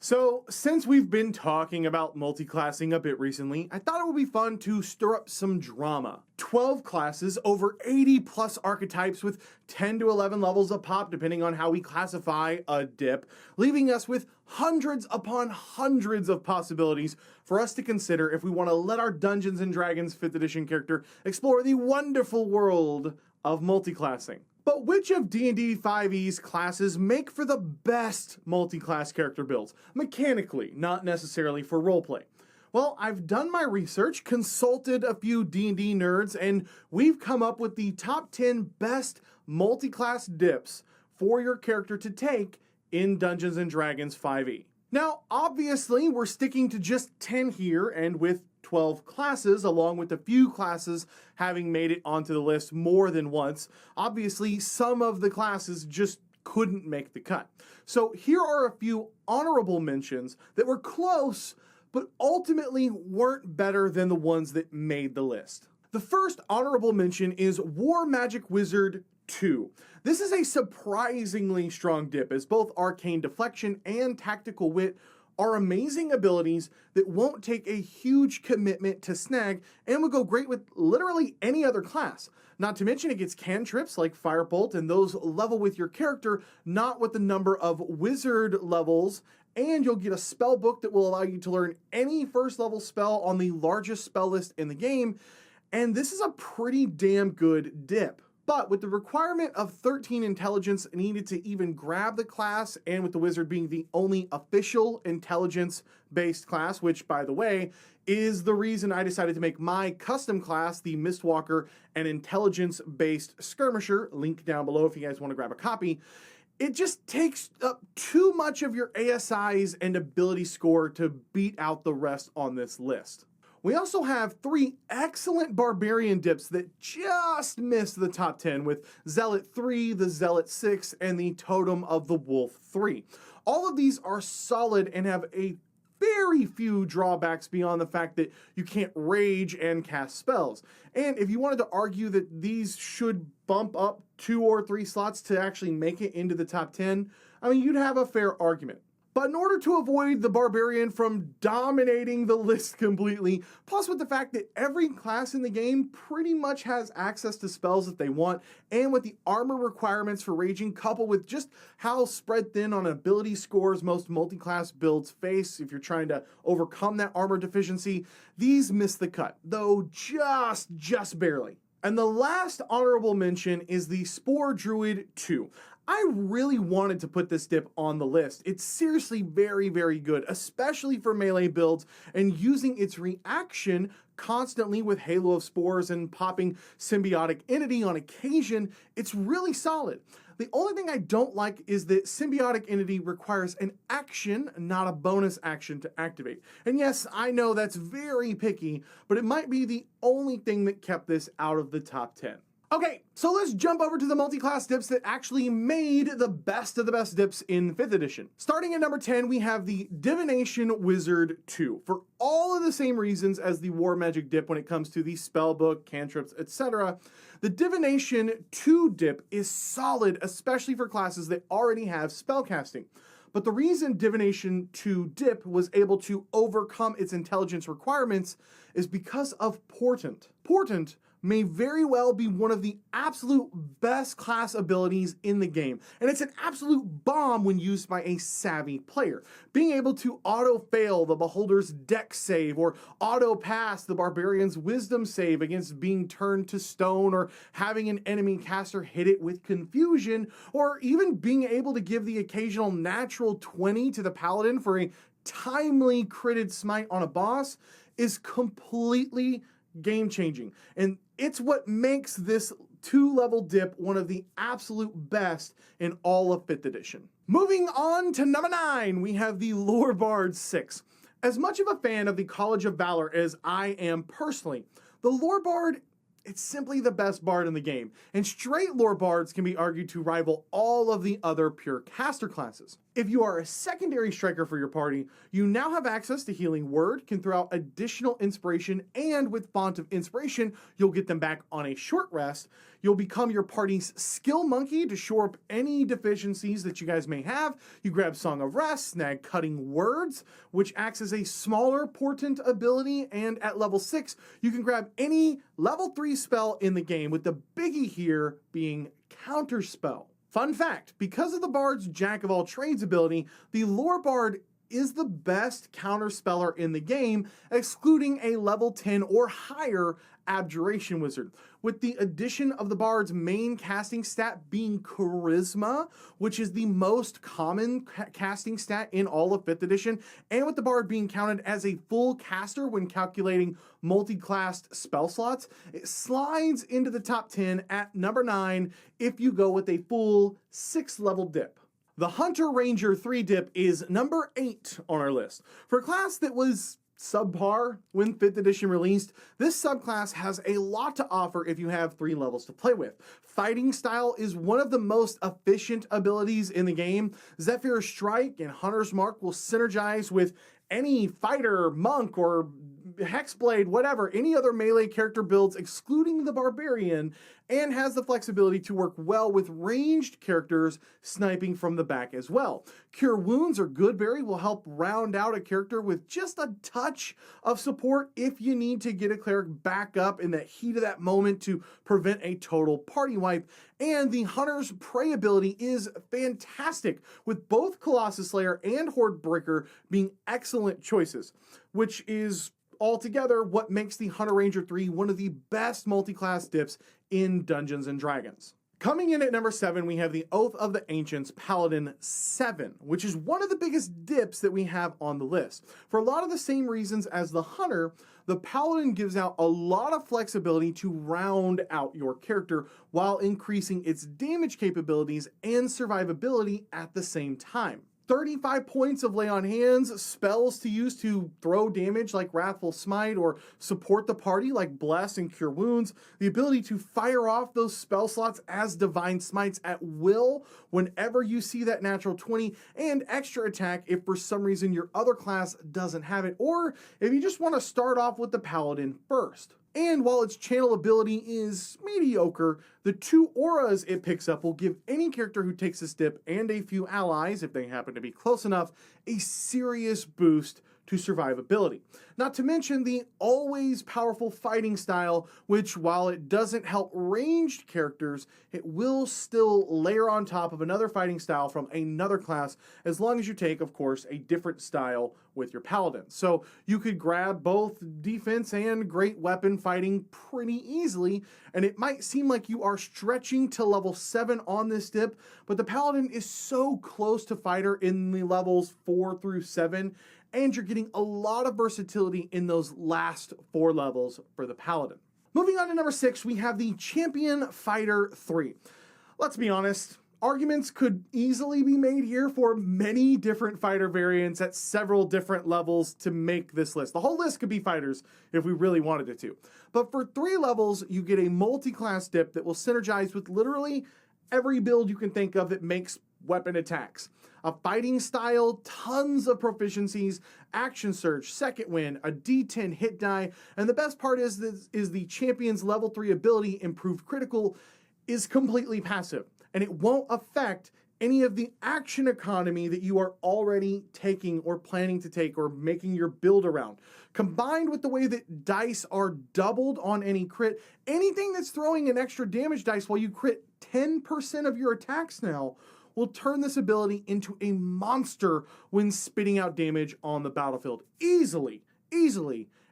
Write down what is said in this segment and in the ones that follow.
So, since we've been talking about multiclassing a bit recently, I thought it would be fun to stir up some drama. 12 classes, over 80 plus archetypes with 10 to 11 levels a pop depending on how we classify a dip, leaving us with hundreds upon hundreds of possibilities for us to consider if we want to let our Dungeons & Dragons 5th edition character explore the wonderful world of multiclassing. But which of D&D 5e's classes make for the best multi-class character builds? Mechanically, not necessarily for roleplay. Well, I've done my research, consulted a few D&D nerds, and we've come up with the top 10 best multi-class dips for your character to take in Dungeons & Dragons 5e. Now, obviously, we're sticking to just 10 here, and with 12 classes, along with a few classes having made it onto the list more than once, obviously some of the classes just couldn't make the cut. So here are a few honorable mentions that were close, but ultimately weren't better than the ones that made the list. The first honorable mention is War Magic Wizard 2. This is a surprisingly strong dip, as both Arcane Deflection and Tactical Wit are amazing abilities that won't take a huge commitment to snag and would go great with literally any other class. Not to mention it gets cantrips like Firebolt, and those level with your character, not with the number of wizard levels, and you'll get a spell book that will allow you to learn any first level spell on the largest spell list in the game, and this is a pretty damn good dip. But with the requirement of 13 intelligence needed to even grab the class, and with the wizard being the only official intelligence-based class, which, by the way, is the reason I decided to make my custom class, the Mistwalker, an intelligence-based skirmisher, link down below if you guys want to grab a copy, it just takes up too much of your ASIs and ability score to beat out the rest on this list. We also have 3 excellent Barbarian dips that just missed the top 10 with Zealot 3, the Zealot 6, and the Totem of the Wolf 3. All of these are solid and have a very few drawbacks beyond the fact that you can't rage and cast spells. And if you wanted to argue that these should bump up 2 or 3 slots to actually make it into the top 10, I mean, you'd have a fair argument. But in order to avoid the Barbarian from dominating the list completely, plus with the fact that every class in the game pretty much has access to spells if they want, and with the armor requirements for raging, coupled with just how spread thin on ability scores most multi-class builds face if you're trying to overcome that armor deficiency, these miss the cut, though just barely. And the last honorable mention is the Spore Druid 2. I really wanted to put this dip on the list. It's seriously very, very good, especially for melee builds, and using its reaction constantly with Halo of Spores and popping Symbiotic Entity on occasion, it's really solid. The only thing I don't like is that Symbiotic Entity requires an action, not a bonus action to activate. And yes, I know that's very picky, but it might be the only thing that kept this out of the top 10. Okay, so let's jump over to the multi-class dips that actually made the best of the best dips in 5th edition. Starting at number 10, we have the Divination Wizard 2. For all of the same reasons as the War Magic dip when it comes to the spellbook, cantrips, etc., the Divination 2 dip is solid, especially for classes that already have spellcasting. But the reason Divination 2 dip was able to overcome its intelligence requirements is because of Portent. Portent may very well be one of the absolute best class abilities in the game, and it's an absolute bomb when used by a savvy player. Being able to auto-fail the Beholder's Dex save, or auto-pass the Barbarian's Wisdom save against being turned to stone, or having an enemy caster hit it with confusion, or even being able to give the occasional natural 20 to the Paladin for a timely critted smite on a boss, is completely game-changing. And it's what makes this 2-level dip one of the absolute best in all of 5th edition. Moving on to number 9, we have the Lore Bard 6. As much of a fan of the College of Valor as I am personally, the Lore Bard, it's simply the best bard in the game, and straight lore bards can be argued to rival all of the other pure caster classes. If you are a secondary striker for your party, you now have access to Healing Word, can throw out additional inspiration, and with Font of Inspiration, you'll get them back on a short rest. You'll become your party's skill monkey to shore up any deficiencies that you guys may have. You grab Song of Rest, snag Cutting Words, which acts as a smaller portent ability, and at level 6, you can grab any level 3 spell in the game, with the biggie here being Counterspell. Fun fact, because of the Bard's Jack of all trades ability, the Lore Bard is the best counterspeller in the game, excluding a level 10 or higher Abjuration Wizard, with the addition of the Bard's main casting stat being Charisma, which is the most common casting stat in all of 5th edition, and with the Bard being counted as a full caster when calculating multi-classed spell slots, it slides into the top 10 at number 9 if you go with a full 6th level dip. The Hunter Ranger 3 dip is number 8 on our list. For a class that was subpar when 5th edition released, this subclass has a lot to offer if you have 3 levels to play with. Fighting style is one of the most efficient abilities in the game. Zephyr's Strike and Hunter's Mark will synergize with any fighter, monk, or hexblade, whatever, any other melee character builds excluding the barbarian, and has the flexibility to work well with ranged characters sniping from the back as well. Cure Wounds or Goodberry will help round out a character with just a touch of support if you need to get a cleric back up in the heat of that moment to prevent a total party wipe. And the Hunter's Prey ability is fantastic, with both Colossus Slayer and Horde Breaker being excellent choices, which is altogether what makes the Hunter Ranger 3 one of the best multi-class dips in Dungeons & Dragons. Coming in at number 7, we have the Oath of the Ancients Paladin 7, which is one of the biggest dips that we have on the list. For a lot of the same reasons as the Hunter, the Paladin gives out a lot of flexibility to round out your character while increasing its damage capabilities and survivability at the same time. 35 points of lay on hands, spells to use to throw damage like Wrathful Smite or support the party like Bless and Cure Wounds, the ability to fire off those spell slots as Divine Smites at will whenever you see that natural 20, and extra attack if for some reason your other class doesn't have it, or if you just want to start off with the Paladin first. And while its channel ability is mediocre, the 2 auras it picks up will give any character who takes this dip, and a few allies, if they happen to be close enough, a serious boost to survivability. Not to mention the always powerful fighting style, which while it doesn't help ranged characters, it will still layer on top of another fighting style from another class, as long as you take, of course, a different style with your Paladin. So you could grab both defense and great weapon fighting pretty easily, and it might seem like you are stretching to level 7 on this dip, but the Paladin is so close to fighter in the levels 4 through 7, and you're getting a lot of versatility in those last 4 levels for the Paladin. Moving on to number 6, we have the Champion Fighter 3. Let's be honest, arguments could easily be made here for many different fighter variants at several different levels to make this list. The whole list could be fighters if we really wanted it to. But for 3 levels, you get a multi-class dip that will synergize with literally every build you can think of that makes weapon attacks. A fighting style, tons of proficiencies, action surge, second wind, a D10 hit die, and the best part is the champion's level 3 ability, improved critical, is completely passive, and it won't affect any of the action economy that you are already taking or planning to take or making your build around. Combined with the way that dice are doubled on any crit, anything that's throwing an extra damage dice while you crit 10% of your attacks now will turn this ability into a monster when spitting out damage on the battlefield. Easily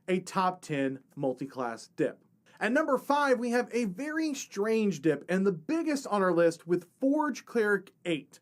a top 10 multi-class dip. At number 5, we have a very strange dip, and the biggest on our list with Forge Cleric 8.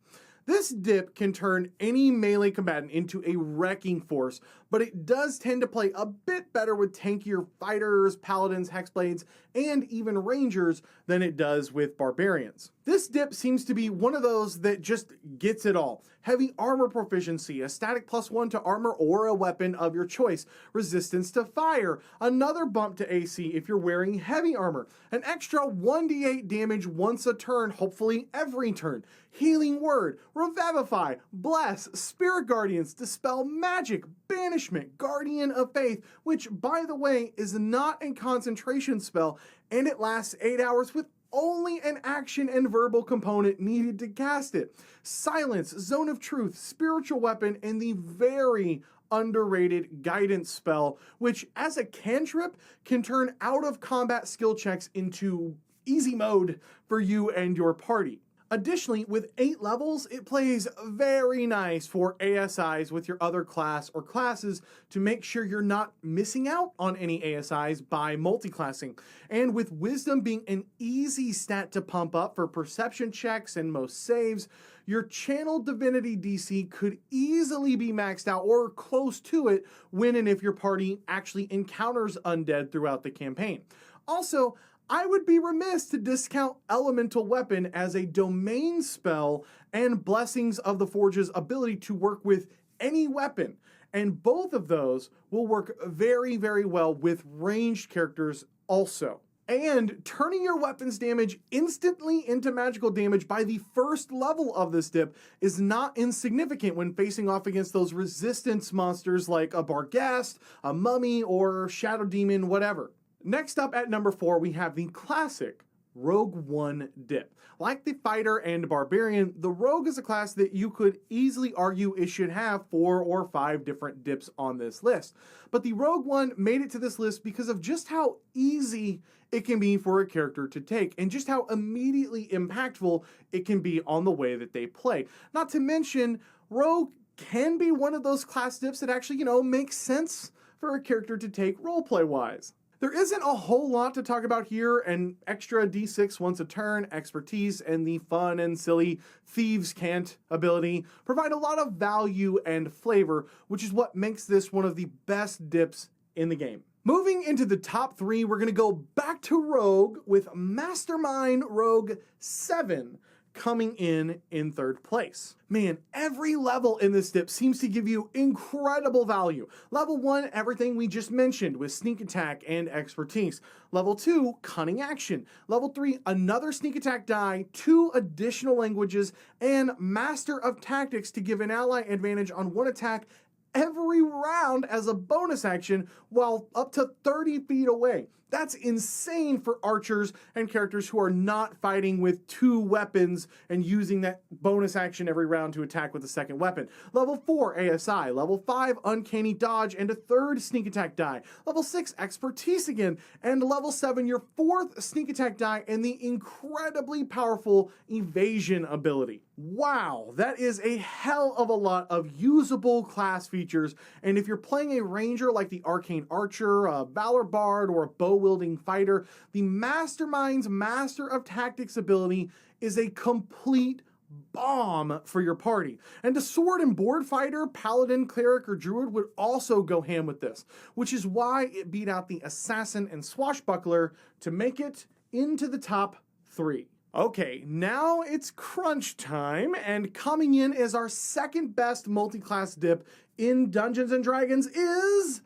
This dip can turn any melee combatant into a wrecking force, but it does tend to play a bit better with tankier fighters, paladins, hexblades, and even rangers than it does with barbarians. This dip seems to be one of those that just gets it all. heavy armor proficiency, a static +1 to armor or a weapon of your choice, resistance to fire, another bump to AC if you're wearing heavy armor, an extra 1d8 damage once a turn, hopefully every turn, healing word, revivify, bless, spirit guardians, dispel magic, banishment, guardian of faith, which by the way is not a concentration spell, and it lasts 8 hours with only an action and verbal component needed to cast it. Silence, Zone of Truth, Spiritual Weapon, and the very underrated Guidance spell, which as a cantrip can turn out of combat skill checks into easy mode for you and your party. Additionally, with 8 levels, it plays very nice for ASIs with your other class or classes to make sure you're not missing out on any ASIs by multiclassing. And with Wisdom being an easy stat to pump up for perception checks and most saves, your Channel Divinity DC could easily be maxed out or close to it when and if your party actually encounters undead throughout the campaign. Also, I would be remiss to discount Elemental Weapon as a domain spell and Blessings of the Forge's ability to work with any weapon. And both of those will work very, very well with ranged characters also. And turning your weapon's damage instantly into magical damage by the first level of this dip is not insignificant when facing off against those resistance monsters like a Barghast, a Mummy, or Shadow Demon, whatever. Next up at number 4, we have the classic Rogue 1 dip. Like the Fighter and Barbarian, the Rogue is a class that you could easily argue it should have 4 or 5 different dips on this list. But the Rogue 1 made it to this list because of just how easy it can be for a character to take and just how immediately impactful it can be on the way that they play. Not to mention, Rogue can be one of those class dips that actually, makes sense for a character to take roleplay-wise. There isn't a whole lot to talk about here, an extra d6 once a turn, expertise, and the fun and silly Thieves' Cant ability provide a lot of value and flavor, which is what makes this one of the best dips in the game. Moving into the top 3, we're going to go back to Rogue with Mastermind Rogue 7 coming in 3rd place. Man, every level in this dip seems to give you incredible value. Level 1, everything we just mentioned with sneak attack and expertise. Level 2, cunning action. Level 3, another sneak attack die, 2 additional languages, and master of tactics to give an ally advantage on 1 attack every round as a bonus action while up to 30 feet away. That's insane for archers and characters who are not fighting with 2 weapons and using that bonus action every round to attack with a second weapon. Level 4, ASI. Level 5, Uncanny Dodge and a 3rd sneak attack die. Level 6, Expertise again. And level 7, your 4th sneak attack die and the incredibly powerful Evasion ability. Wow, that is a hell of a lot of usable class features, and if you're playing a ranger like the Arcane Archer, a Valor Bard, or a bow-wielding fighter, the Mastermind's Master of Tactics ability is a complete bomb for your party. And a sword and board fighter, paladin, cleric, or druid would also go ham with this, which is why it beat out the assassin and swashbuckler to make it into the top 3. Okay, now it's crunch time, and coming in as our second best multi-class dip in Dungeons & Dragons is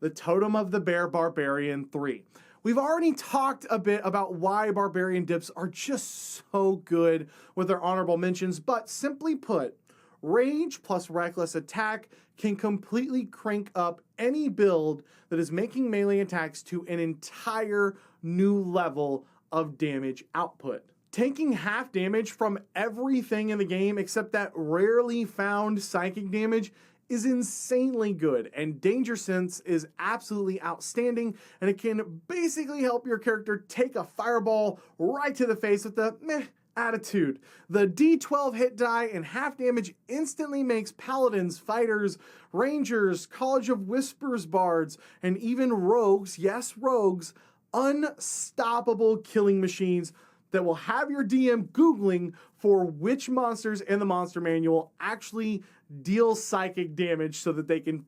the Totem of the Bear Barbarian 3. We've already talked a bit about why Barbarian dips are just so good with their honorable mentions, but simply put, Rage plus Reckless Attack can completely crank up any build that is making melee attacks to an entire new level of damage output. Taking half damage from everything in the game except that rarely found psychic damage is insanely good, and Danger Sense is absolutely outstanding, and it can basically help your character take a fireball right to the face with the meh attitude. The D12 hit die and half damage instantly makes paladins, fighters, rangers, College of Whispers bards, and even rogues, yes rogues, unstoppable killing machines that will have your DM Googling for which monsters in the monster manual actually deal psychic damage so that they can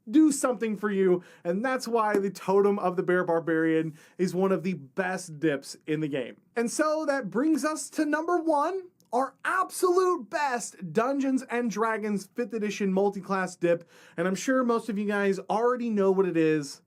do something for you. And that's why the Totem of the Bear Barbarian is one of the best dips in the game. And so that brings us to number 1, our absolute best Dungeons & Dragons 5th edition multi-class dip, and I'm sure most of you guys already know what it is,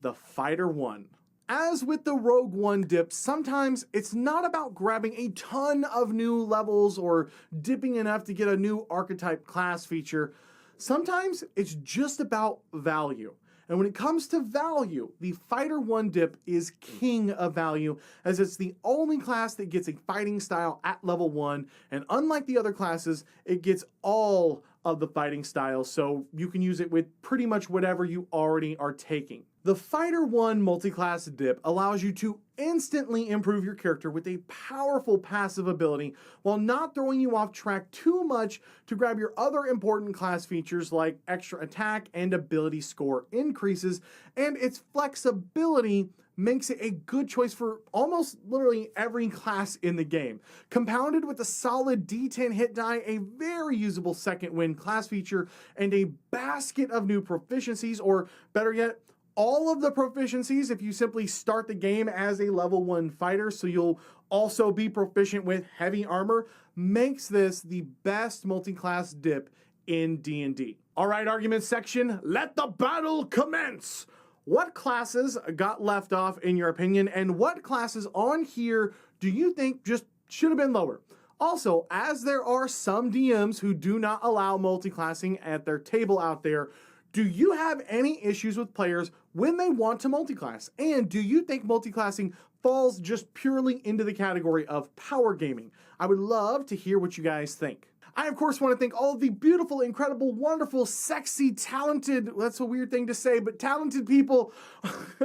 the Fighter 1. As with the Rogue One dip, sometimes it's not about grabbing a ton of new levels or dipping enough to get a new archetype class feature. Sometimes it's just about value. And when it comes to value, the Fighter 1 dip is king of value, as it's the only class that gets a fighting style at level 1, and unlike the other classes, it gets all of the fighting styles, so you can use it with pretty much whatever you already are taking. The Fighter 1 multi-class dip allows you to instantly improve your character with a powerful passive ability while not throwing you off track too much to grab your other important class features like extra attack and ability score increases, and its flexibility makes it a good choice for almost literally every class in the game. Compounded with a solid D10 hit die, a very usable second wind class feature, and a basket of new proficiencies, or better yet, all of the proficiencies if you simply start the game as a level 1 fighter, so you'll also be proficient with heavy armor, makes this the best multi-class dip in D&D. All right, argument section, let the battle commence! What classes got left off in your opinion, and what classes on here do you think just should have been lower? Also, as there are some DMs who do not allow multi-classing at their table out there, do you have any issues with players when they want to multi-class? And do you think multi-classing falls just purely into the category of power gaming? I would love to hear what you guys think. I, of course, want to thank all of the beautiful, incredible, wonderful, sexy, talented, that's a weird thing to say, but talented people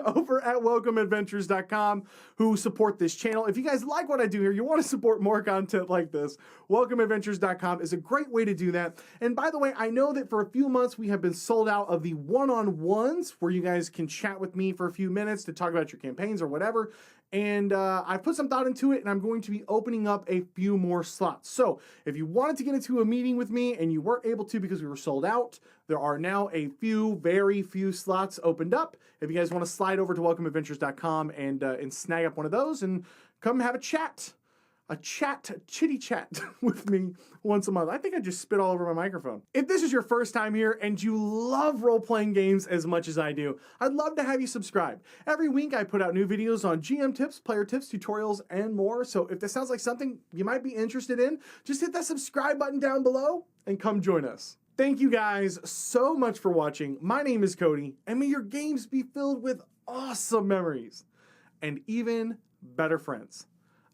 over at WelcomeAdventures.com who support this channel. If you guys like what I do here, you want to support more content like this, WelcomeAdventures.com is a great way to do that. And by the way, I know that for a few months we have been sold out of the one-on-ones where you guys can chat with me for a few minutes to talk about your campaigns or whatever. And I put some thought into it, and I'm going to be opening up a few more slots. So if you wanted to get into a meeting with me and you weren't able to because we were sold out, there are now a few, very few slots opened up. If you guys want to slide over to WelcomeAdventures.com and snag up one of those and come have a chitty chat with me once a month. I think I just spit all over my microphone. If this is your first time here and you love role-playing games as much as I do, I'd love to have you subscribe. Every week I put out new videos on GM tips, player tips, tutorials, and more. So if this sounds like something you might be interested in, just hit that subscribe button down below and come join us. Thank you guys so much for watching. My name is Cody, and may your games be filled with awesome memories and even better friends.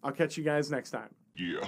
I'll catch you guys next time. Yeah.